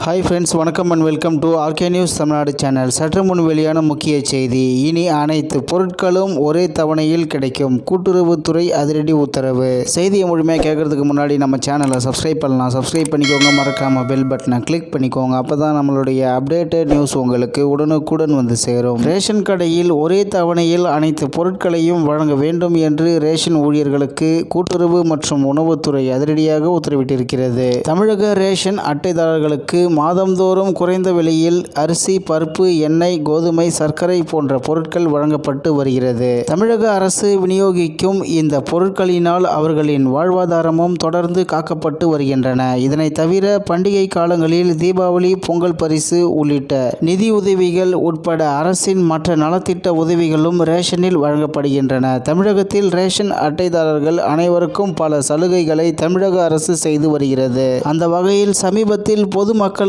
Hi friends, வணக்கம் and welcome to RK news Tamil Nadu channel. சற்று முன் வெளியான முக்கிய செய்தி. இனி அனைத்து பொருட்களும் ஒரே தவணையில் கிடைக்கும், கூட்டுறவுத்துறை அதிரடி உத்தரவு. செய்தியை முழுமையாக கேட்கறதுக்கு முன்னாடி நம்ம சேனலை சப்ஸ்கிரைப் பண்ணலாம். சப்ஸ்கிரைப் பண்ணிக்கோங்க, மறக்காமல் பெல் பட்டனை கிளிக் பண்ணிக்கோங்க. அப்போ தான் நம்மளுடைய அப்டேட்டட் நியூஸ் உங்களுக்கு உடனுக்குடன் வந்து சேரும். ரேஷன் கடையில் ஒரே தவணையில் அனைத்து பொருட்களையும் வழங்க வேண்டும் என்று ரேஷன் ஊழியர்களுக்கு கூட்டுறவு மற்றும் உணவுத்துறை அதிரடியாக உத்தரவிட்டிருக்கிறது. தமிழக ரேஷன் அட்டைதாரர்களுக்கு மாதந்தோறும் குறைந்த விலையில் அரிசி, பருப்பு, எண்ணெய், கோதுமை, சர்க்கரை போன்ற பொருட்கள் வழங்கப்பட்டு வருகிறது. தமிழக அரசு விநியோகிக்கும் இந்த பொருட்களினால் அவர்களின் வாழ்வாதாரமும் தொடர்ந்து காக்கப்பட்டு வருகின்றன. இதனை தவிர பண்டிகை காலங்களில் தீபாவளி, பொங்கல் பரிசு உள்ளிட்ட நிதி உதவிகள் உட்பட அரசின் மற்ற நலத்திட்ட உதவிகளும் ரேஷனில் வழங்கப்படுகின்றன. தமிழகத்தில் ரேஷன் அட்டைதாரர்கள் அனைவருக்கும் பல சலுகைகளை தமிழக அரசு செய்து வருகிறது. அந்த வகையில் சமீபத்தில் பொதுமக்களுக்கு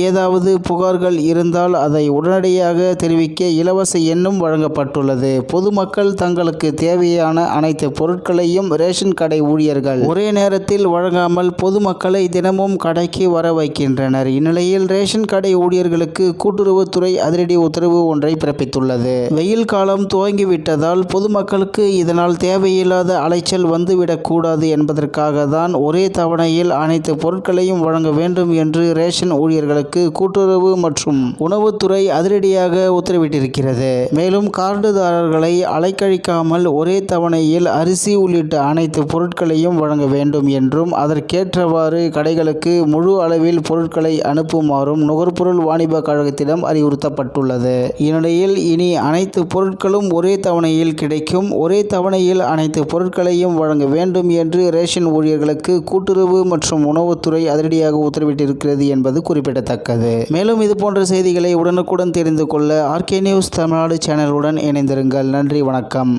ஏதாவது புகார்கள் இருந்தால் அதை உடனடியாக தெரிவிக்க இலவச எண்ணும் வழங்கப்பட்டுள்ளது. பொதுமக்கள் தங்களுக்கு தேவையான அனைத்து பொருட்களையும் ரேஷன் கடை ஊழியர்கள் ஒரே நேரத்தில் வழங்காமல் பொதுமக்களை தினமும் கடைக்கு வர வைக்கின்றனர். இந்நிலையில் ரேஷன் கடை ஊழியர்களுக்கு கூட்டுறவுத்துறை அதிரடி உத்தரவு ஒன்றை பிறப்பித்துள்ளது. வெயில் காலம் துவங்கிவிட்டதால் பொதுமக்களுக்கு இதனால் தேவையில்லாத அலைச்சல் வந்துவிடக் கூடாது என்பதற்காக தான் ஒரே தவணையில் அனைத்து பொருட்களையும் வழங்க வேண்டும் என்று ரேஷன் ஊழியர்களுக்கு கூட்டுறவு மற்றும் உணவுத்துறை அதிரடியாக உத்தரவிட்டிருக்கிறது. மேலும் கார்டுதாரர்களை அலைக்கழிக்காமல் ஒரே தவணையில் அரிசி உள்ளிட்ட அனைத்து பொருட்களையும் வழங்க வேண்டும் என்றும் அதற்கேற்றவாறு கடைகளுக்கு முழு அளவில் பொருட்களை அனுப்புமாறும் நுகர்பொருள் வாணிப கழகத்திடம் அறிவுறுத்தப்பட்டுள்ளது. இந்நிலையில் இனி அனைத்து பொருட்களும் ஒரே தவணையில் கிடைக்கும், ஒரே தவணையில் அனைத்து பொருட்களையும் வழங்க வேண்டும் என்று ரேஷன் ஊழியர்களுக்கு கூட்டுறவு மற்றும் உணவுத்துறை அதிரடியாக உத்தரவிட்டிருக்கிறது என்பது குறிப்பிடத்தக்கது. மேலும் இது போன்ற செய்திகளை உடனுக்குடன் தெரிந்து கொள்ள ஆர்கே நியூஸ் தமிழ்நாடு சேனலுடன் இணைந்திருங்கள். நன்றி, வணக்கம்.